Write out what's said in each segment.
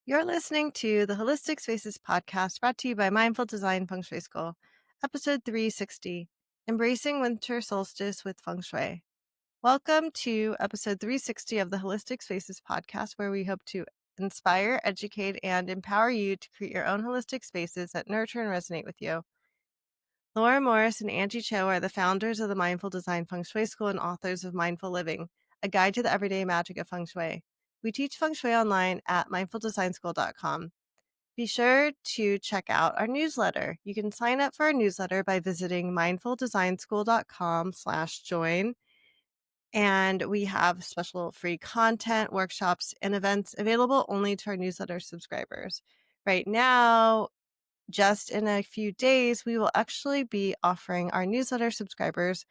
You're listening to the Holistic Spaces podcast brought to you by Mindful Design Feng Shui School, episode 360, Embracing Winter Solstice with Feng Shui. Welcome to episode 360 of the Holistic Spaces podcast, where we hope to inspire, educate, and empower you to create your own holistic spaces that nurture and resonate with you. Laura Morris and Angie Cho are the founders of the Mindful Design Feng Shui School and authors of Mindful Living, a guide to the everyday magic of Feng Shui. We teach Feng Shui online at mindfuldesignschool.com. Be sure to check out our newsletter. You can sign up for our newsletter by visiting mindfuldesignschool.com/join. And we have special free content, workshops, and events available only to our newsletter subscribers. Right now, just in a few days, we will actually be offering our newsletter subscribers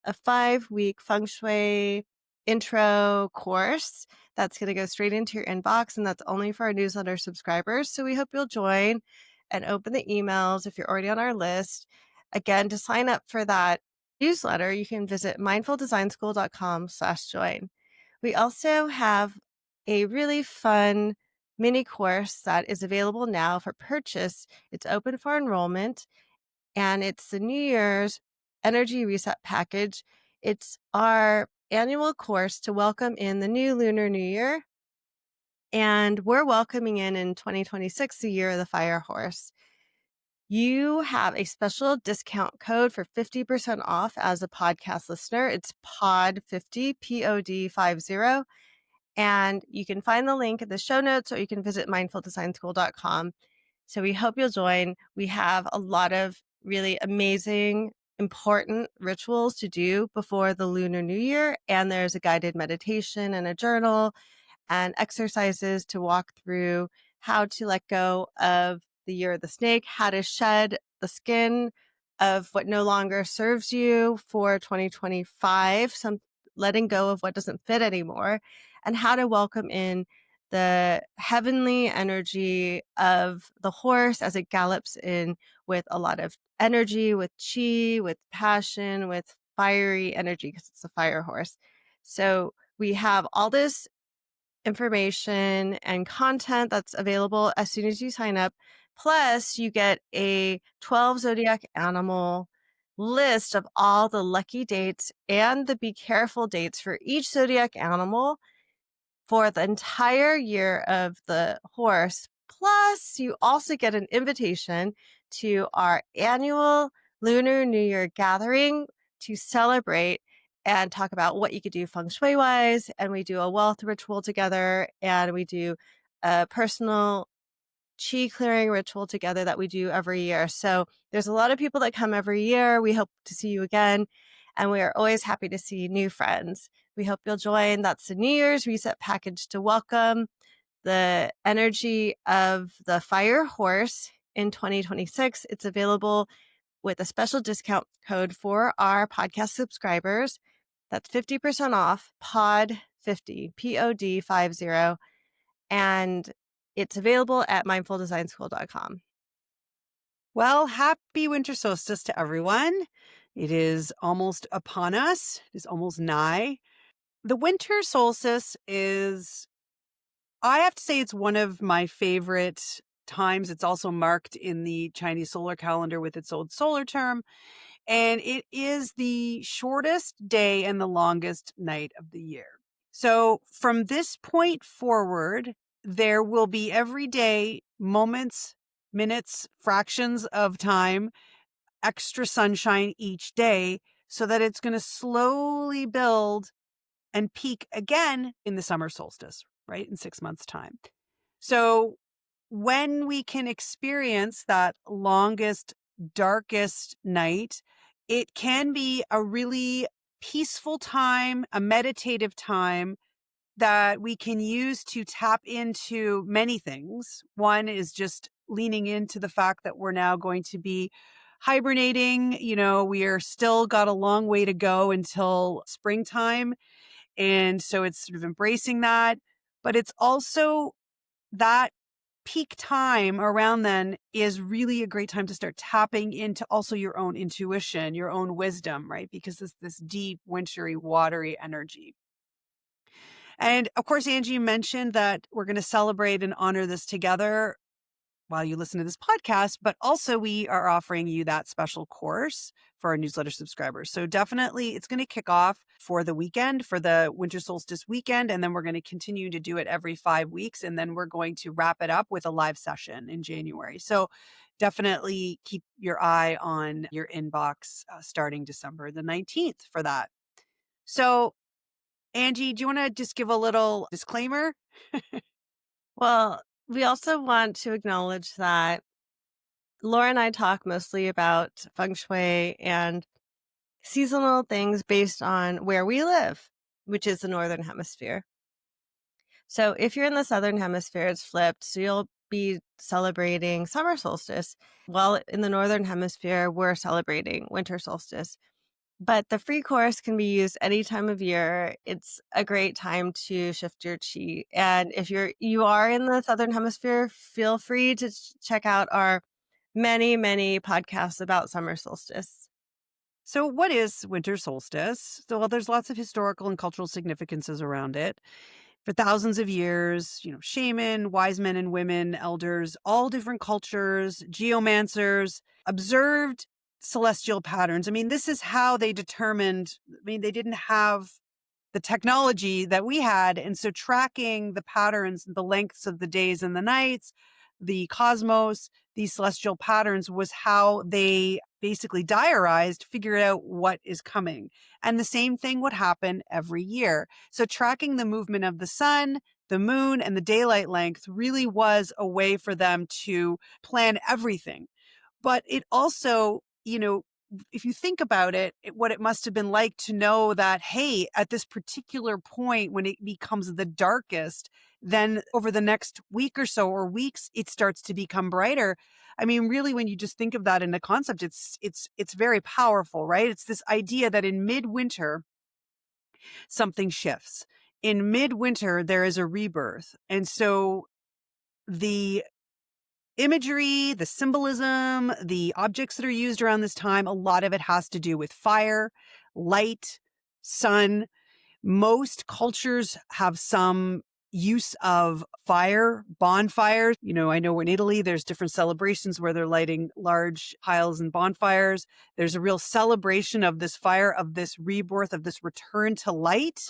a 5-week feng shui intro course that's going to go straight into your inbox, and that's only for our newsletter subscribers. So we hope you'll join and open the emails if you're already on our list. Again, to sign up for that newsletter, you can visit mindfuldesignschool.com/join. We also have a really fun mini course that is available now for purchase. It's open for enrollment, and it's the New Year's Energy Reset Package. It's our annual course to welcome in the new Lunar New Year. And we're welcoming in 2026, the year of the fire horse. You have a special discount code for 50% off as a podcast listener. It's POD50, POD50. And you can find the link in the show notes, or you can visit mindfuldesignschool.com. So we hope you'll join. We have a lot of really amazing, important rituals to do before the Lunar New Year. And there's a guided meditation and a journal and exercises to walk through how to let go of the year of the snake, how to shed the skin of what no longer serves you for 2025, some letting go of what doesn't fit anymore, and how to welcome in the heavenly energy of the horse as it gallops in with a lot of energy, with chi, with passion, with fiery energy, because it's a fire horse. So we have all this information and content that's available as soon as you sign up. Plus, you get a 12 zodiac animal list of all the lucky dates and the be careful dates for each zodiac animal for the entire year of the horse. Plus, you also get an invitation to our annual Lunar New Year gathering to celebrate and talk about what you could do feng shui wise. And we do a wealth ritual together, and we do a personal chi clearing ritual together that we do every year. So there's a lot of people that come every year. We hope to see you again. And we are always happy to see new friends. We hope you'll join. That's the New Year's Reset Package to welcome the energy of the fire horse in 2026. It's available with a special discount code for our podcast subscribers. That's 50% off, POD50, POD50. And it's available at mindfuldesignschool.com. Well, happy winter solstice to everyone. It is almost upon us. It is almost nigh. The winter solstice is, I have to say, it's one of my favorite times. It's also marked in the Chinese solar calendar with its old solar term. And it is the shortest day and the longest night of the year. So from this point forward, there will be every day moments, minutes, fractions of time, extra sunshine each day, so that it's going to slowly build and peak again in the summer solstice, right? In 6 months' time. So when we can experience that longest, darkest night, it can be a really peaceful time, a meditative time that we can use to tap into many things. One is just leaning into the fact that we're now going to be hibernating. You know, we are still got a long way to go until springtime. And so it's sort of embracing that. But it's also that peak time around then is really a great time to start tapping into also your own intuition, your own wisdom, right? Because it's this deep, wintry, watery energy. And of course, Angie mentioned that we're going to celebrate and honor this together while you listen to this podcast, but also we are offering you that special course for our newsletter subscribers. So definitely it's going to kick off for the weekend, for the winter solstice weekend, and then we're going to continue to do it every 5 weeks. And then we're going to wrap it up with a live session in January. So definitely keep your eye on your inbox starting December the 19th for that. So Angie, do you want to just give a little disclaimer? Well, we also want to acknowledge that Laura and I talk mostly about Feng Shui and seasonal things based on where we live, which is the Northern Hemisphere. So if you're in the Southern Hemisphere, it's flipped. So you'll be celebrating summer solstice, while in the Northern Hemisphere, we're celebrating winter solstice. But the free course can be used any time of year. It's a great time to shift your chi. And if you are in the Southern Hemisphere, feel free to check out our many, many podcasts about summer solstice. So, what is winter solstice? So, well, there's lots of historical and cultural significances around it. For thousands of years, shaman, wise men and women, elders, all different cultures, geomancers observed celestial patterns. I mean, this is how they determined. I mean, they didn't have the technology that we had. And so tracking the patterns, the lengths of the days and the nights, the cosmos, these celestial patterns was how they basically diarized, figured out what is coming. And the same thing would happen every year. So tracking the movement of the sun, the moon, and the daylight length really was a way for them to plan everything. But it also, if you think about it, what it must have been like to know that, hey, at this particular point when it becomes the darkest, then over the next week or so or weeks, it starts to become brighter. I mean, really, when you just think of that in a concept, it's very powerful, right? It's this idea that in midwinter, something shifts. In midwinter, there is a rebirth. And so the imagery, the symbolism, the objects that are used around this time, a lot of it has to do with fire, light, sun. Most cultures have some use of fire, bonfires. I know in Italy, there's different celebrations where they're lighting large piles and bonfires. There's a real celebration of this fire, of this rebirth, of this return to light.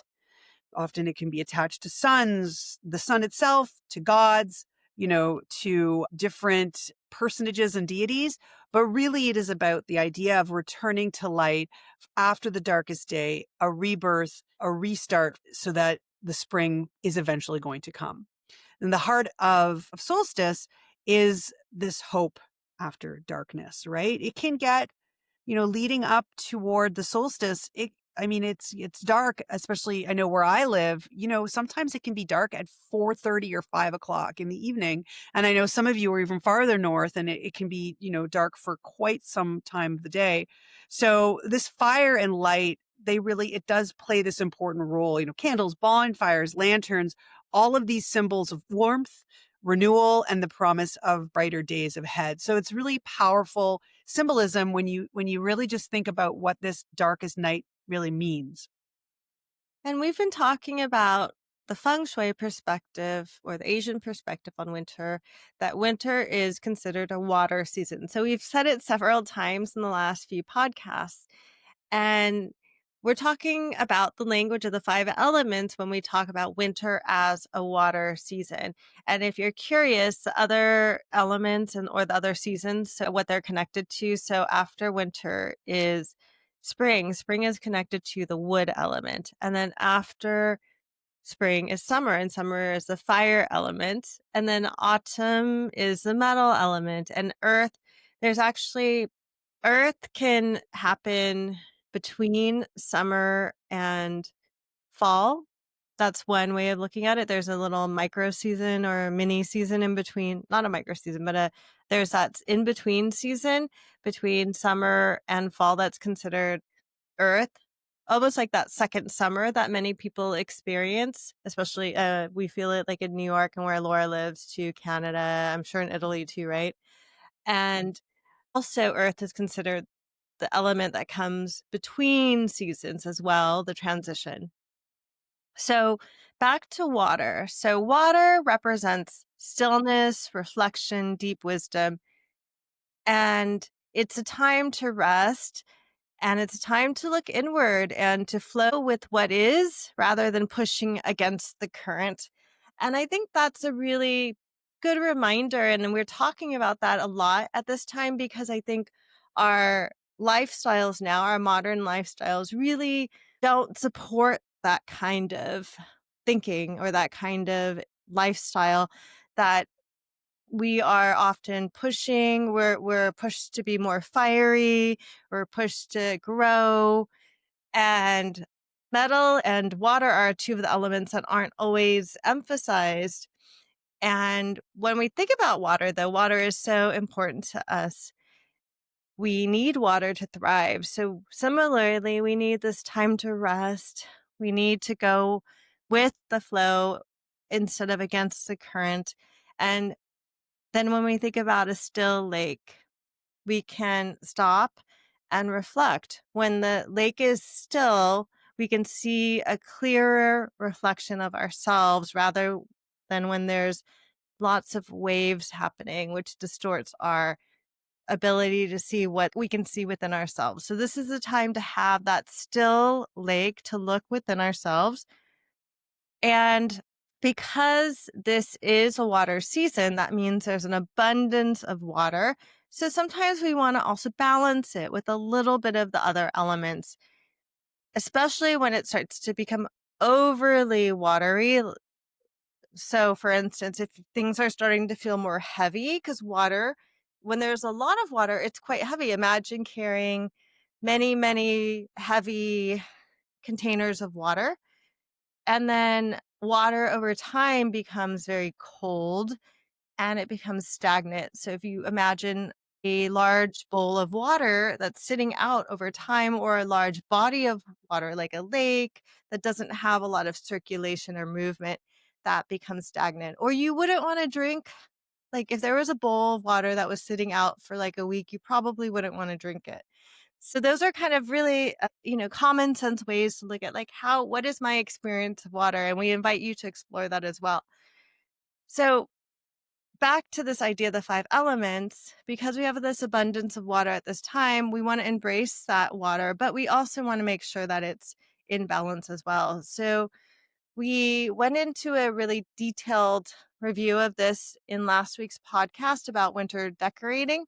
Often it can be attached to suns, the sun itself, to gods, to different personages and deities. But really, it is about the idea of returning to light after the darkest day, a rebirth, a restart, so that the spring is eventually going to come. And the heart of solstice is this hope after darkness, right? It can get leading up toward the solstice, it's dark, especially I know where I live, sometimes it can be dark at 4:30 or 5 o'clock in the evening. And I know some of you are even farther north and it can be, dark for quite some time of the day. So this fire and light, it does play this important role, candles, bonfires, lanterns, all of these symbols of warmth, renewal, and the promise of brighter days ahead. So it's really powerful symbolism when you really just think about what this darkest night really means. And we've been talking about the Feng Shui perspective or the Asian perspective on winter, that winter is considered a water season. So we've said it several times in the last few podcasts. And we're talking about the language of the five elements when we talk about winter as a water season. And if you're curious, the other elements or the other seasons, so what they're connected to. So after winter is spring. Spring is connected to the wood element. And then after spring is summer, and summer is the fire element. And then autumn is the metal element. And earth can happen between summer and fall. That's one way of looking at it. There's a little micro season or a mini season in between, not a micro season, but there's that in between season between summer and fall that's considered earth, almost like that second summer that many people experience, especially we feel it like in New York and where Laura lives, to Canada, I'm sure in Italy too, right? And also earth is considered the element that comes between seasons as well, the transition. So, back to water. So, water represents stillness, reflection, deep wisdom, and it's a time to rest. And it's time to look inward and to flow with what is rather than pushing against the current. And I think that's a really good reminder. And we're talking about that a lot at this time because I think our lifestyles now, our modern lifestyles, really don't support that kind of thinking or that kind of lifestyle that we are often pushing. We're pushed to be more fiery, we're pushed to grow, and metal and water are two of the elements that aren't always emphasized. And when we think about water, though, water is so important to us. We need water to thrive. So similarly, we need this time to rest. We need to go with the flow instead of against the current. And then when we think about a still lake, we can stop and reflect. When the lake is still, we can see a clearer reflection of ourselves rather than when there's lots of waves happening, which distorts our ability to see what we can see within ourselves. So, this is the time to have that still lake to look within ourselves. And because this is a water season, that means there's an abundance of water. So sometimes we want to also balance it with a little bit of the other elements, especially when it starts to become overly watery. So, for instance, if things are starting to feel more heavy, because water, when there's a lot of water, it's quite heavy. Imagine carrying many, many heavy containers of water. And then water over time becomes very cold and it becomes stagnant. So if you imagine a large bowl of water that's sitting out over time, or a large body of water like a lake that doesn't have a lot of circulation or movement, that becomes stagnant. Or you wouldn't want to drink, like if there was a bowl of water that was sitting out for like a week, you probably wouldn't want to drink it. So those are kind of really, common sense ways to look at like what is my experience of water? And we invite you to explore that as well. So back to this idea of the five elements, because we have this abundance of water at this time, we want to embrace that water, but we also want to make sure that it's in balance as well. So we went into a really detailed review of this in last week's podcast about winter decorating,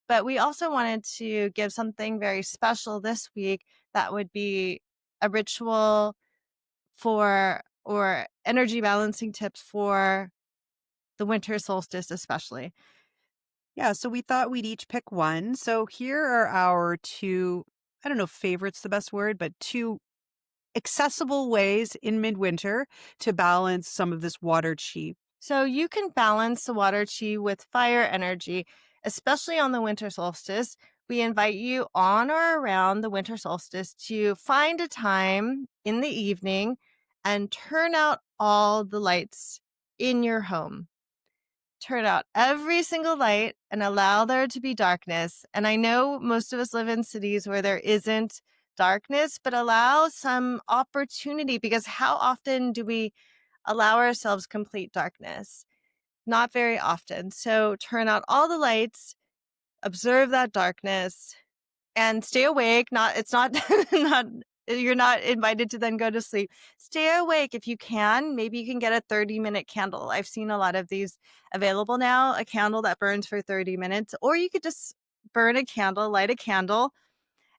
but we also wanted to give something very special this week that would be a ritual for or energy balancing tips for the winter solstice, especially. Yeah, so we thought we'd each pick one. So here are our two, I don't know if favorite's the best word, but two accessible ways in midwinter to balance some of this water chi. So you can balance the water chi with fire energy, especially on the winter solstice. We invite you on or around the winter solstice to find a time in the evening and turn out all the lights in your home. Turn out every single light and allow there to be darkness. And I know most of us live in cities where there isn't darkness, but allow some opportunity, because how often do we allow ourselves complete darkness? Not very often. So turn out all the lights, observe that darkness, and stay awake. Not it's not not you're not invited to then go to sleep. Stay awake if you can. Maybe you can get a 30-minute candle. I've seen a lot of these available now, a candle that burns for 30 minutes, or you could just burn a candle, light a candle,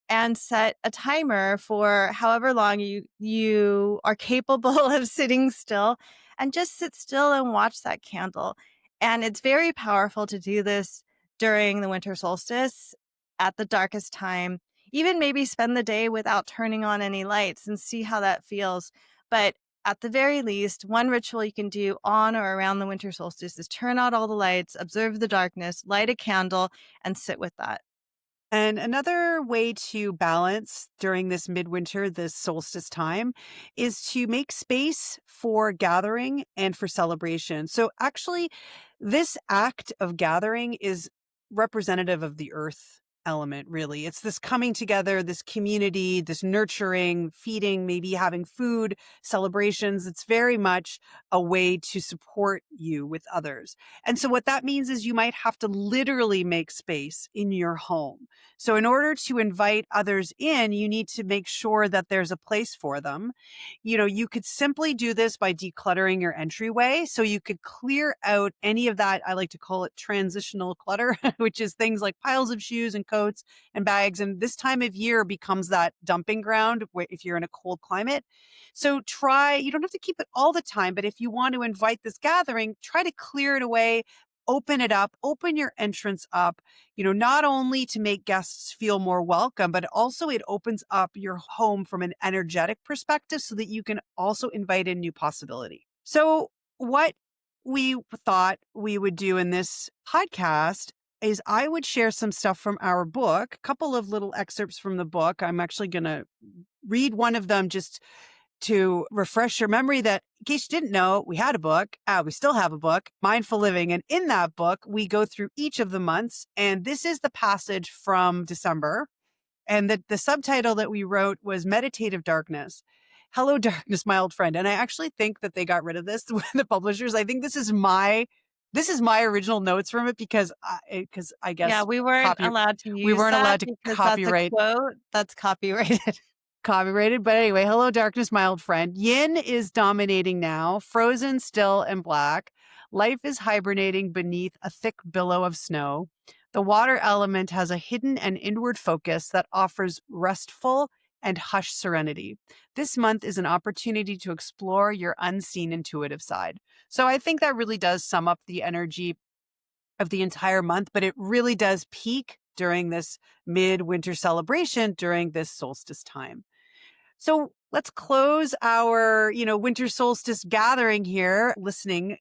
and set a timer for however long you are capable of sitting still, and just sit still and watch that candle. And it's very powerful to do this during the winter solstice at the darkest time. Even maybe spend the day without turning on any lights and see how that feels. But at the very least, one ritual you can do on or around the winter solstice is turn out all the lights, observe the darkness, light a candle, and sit with that. And another way to balance during this midwinter, this solstice time, is to make space for gathering and for celebration. So, actually, this act of gathering is representative of the earth. element, really. It's this coming together, this community, this nurturing, feeding, maybe having food, celebrations. It's very much a way to support you with others. And so what that means is you might have to literally make space in your home. So in order to invite others in, you need to make sure that there's a place for them. You could simply do this by decluttering your entryway. So you could clear out any of that. I like to call it transitional clutter, which is things like piles of shoes and coats and bags. And this time of year becomes that dumping ground if you're in a cold climate. So you don't have to keep it all the time, but if you want to invite this gathering, try to clear it away. Open it up, open your entrance up, not only to make guests feel more welcome, but also it opens up your home from an energetic perspective so that you can also invite in new possibility. So what we thought we would do in this podcast is I would share some stuff from our book, a couple of little excerpts from the book. I'm actually going to read one of them just to refresh your memory that in case you didn't know, we had a book. We still have a book, Mindful Living. And in that book, we go through each of the months. And this is the passage from December. And the subtitle that we wrote was Meditative Darkness. Hello, darkness, my old friend. And I actually think that they got rid of this, the publishers. I think this is my original notes from it because I Yeah, guess we weren't allowed to we use weren't that allowed to because that's a copyright quote that's copyrighted. copyrighted. But anyway, hello, darkness, my old friend. Yin is dominating now, frozen, still, and black. Life is hibernating beneath a thick billow of snow. The water element has a hidden and inward focus that offers restful and hushed serenity. This month is an opportunity to explore your unseen intuitive side. So I think that really does sum up the energy of the entire month, but it really does peak during this midwinter celebration during this solstice time. So let's close our, winter solstice gathering here, listening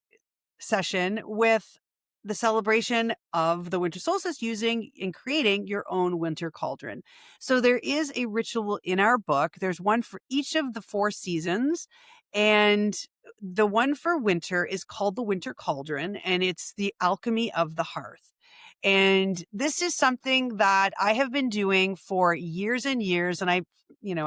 session with the celebration of the winter solstice using and creating your own winter cauldron. So there is a ritual in our book. There's one for each of the 4 seasons. And the one for winter is called the winter cauldron, and it's the alchemy of the hearth. And this is something that I have been doing for years and years. And I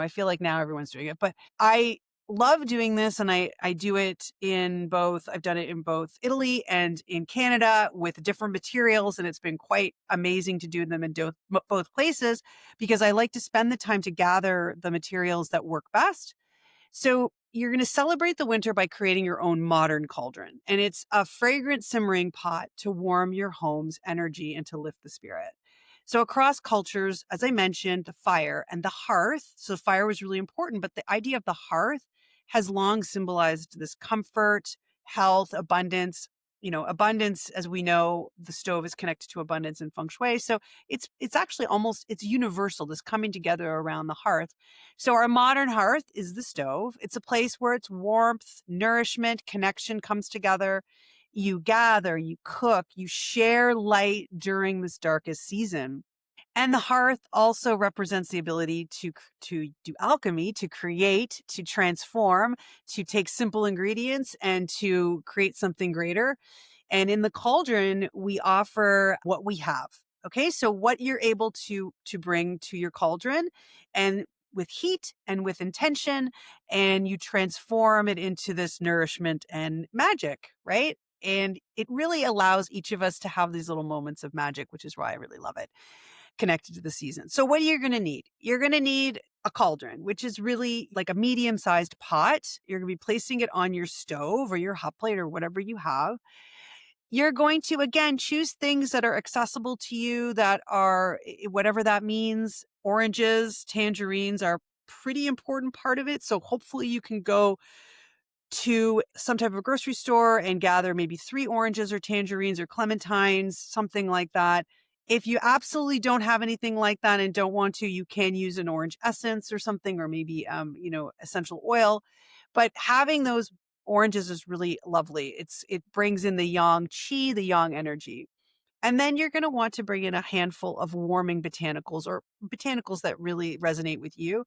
feel like now everyone's doing it, but I love doing this. And I do it I've done it in both Italy and in Canada with different materials. And it's been quite amazing to do them in both places because I like to spend the time to gather the materials that work best. So you're going to celebrate the winter by creating your own modern cauldron. And it's a fragrant simmering pot to warm your home's energy and to lift the spirit. So across cultures, as I mentioned, the fire and the hearth. So fire was really important, but the idea of the hearth has long symbolized this comfort, health, abundance. Abundance, as we know, the stove is connected to abundance in Feng Shui. So it's actually it's universal, this coming together around the hearth. So our modern hearth is the stove. It's a place where it's warmth, nourishment, connection comes together. You gather, you cook, you share light during this darkest season. And the hearth also represents the ability to do alchemy, to create, to transform, to take simple ingredients and to create something greater. And in the cauldron, we offer what we have. Okay, so what you're able to bring to your cauldron, and with heat and with intention, and you transform it into this nourishment and magic, right? And it really allows each of us to have these little moments of magic, which is why I really love it, connected to the season. So what are you going to need? You're going to need a cauldron, which is really like a medium-sized pot. You're going to be placing it on your stove or your hot plate or whatever you have. You're going to, again, choose things that are accessible to you, that are whatever that means. Oranges, tangerines are pretty important part of it. So hopefully you can go to some type of grocery store and gather maybe 3 oranges or tangerines or clementines, something like that. If you absolutely don't have anything like that and don't want to, you can use an orange essence or something, or maybe, essential oil. But having those oranges is really lovely. It brings in the yang qi, the yang energy. And then you're going to want to bring in a handful of warming botanicals, or botanicals that really resonate with you.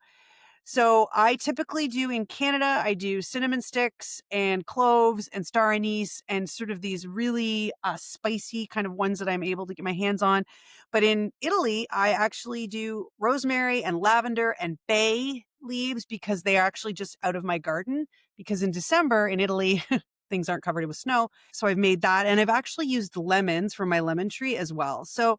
So I typically do in Canada, I do cinnamon sticks and cloves and star anise and sort of these really spicy kind of ones that I'm able to get my hands on. But in Italy, I actually do rosemary and lavender and bay leaves because they are actually just out of my garden. Because in December in Italy, things aren't covered with snow. So I've made that. And I've actually used lemons from my lemon tree as well. So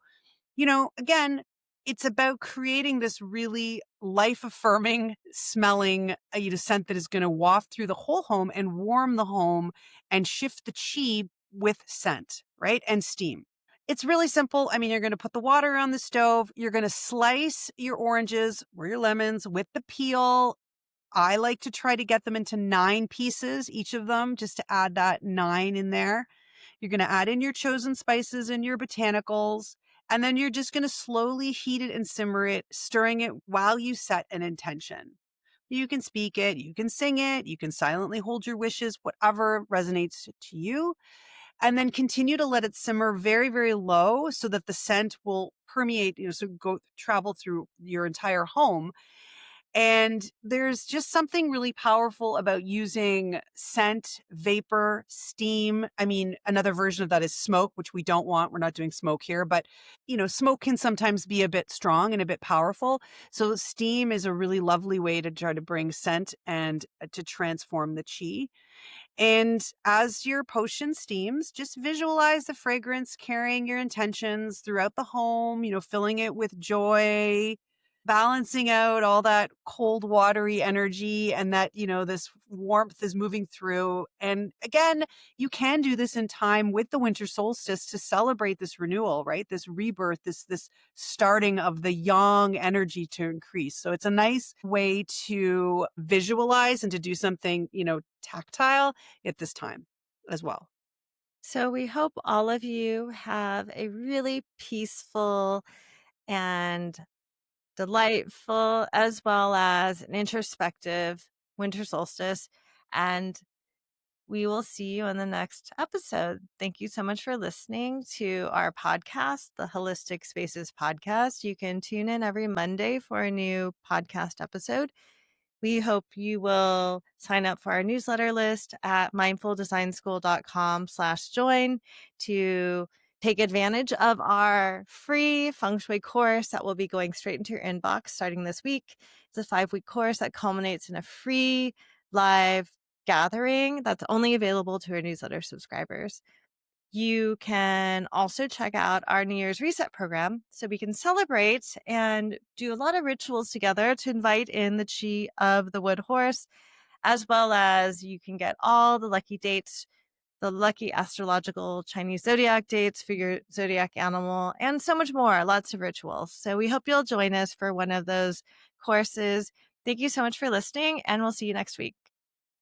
again, it's about creating this really life affirming smelling, scent that is going to waft through the whole home and warm the home and shift the chi with scent, right? And steam. It's really simple. I mean, you're going to put the water on the stove. You're going to slice your oranges or your lemons with the peel. I like to try to get them into 9 pieces, each of them, just to add that 9 in there. You're going to add in your chosen spices and your botanicals, and then you're just going to slowly heat it and simmer it, stirring it while you set an intention. You can speak it, you can sing it, you can silently hold your wishes, whatever resonates to you, and then continue to let it simmer very, very low so that the scent will permeate, so go travel through your entire home. And there's just something really powerful about using scent, vapor, steam. I mean, another version of that is smoke, which we don't want. We're not doing smoke here, but smoke can sometimes be a bit strong and a bit powerful. So steam is a really lovely way to try to bring scent and to transform the chi. And as your potion steams, just visualize the fragrance carrying your intentions throughout the home, filling it with joy, balancing out all that cold, watery energy and that, this warmth is moving through. And again, you can do this in time with the winter solstice to celebrate this renewal, right? This rebirth, this starting of the yang energy to increase. So it's a nice way to visualize and to do something, tactile at this time as well. So we hope all of you have a really peaceful and delightful, as well as an introspective winter solstice. And we will see you in the next episode. Thank you so much for listening to our podcast, the Holistic Spaces podcast. You can tune in every Monday for a new podcast episode. We hope you will sign up for our newsletter list at mindfuldesignschool.com/join to take advantage of our free Feng Shui course that will be going straight into your inbox starting this week. It's a 5-week course that culminates in a free live gathering that's only available to our newsletter subscribers. You can also check out our New Year's Reset program so we can celebrate and do a lot of rituals together to invite in the chi of the wood horse, as well as you can get all the lucky dates, the lucky astrological Chinese zodiac dates for your zodiac animal, and so much more, lots of rituals. So we hope you'll join us for one of those courses. Thank you so much for listening, and we'll see you next week.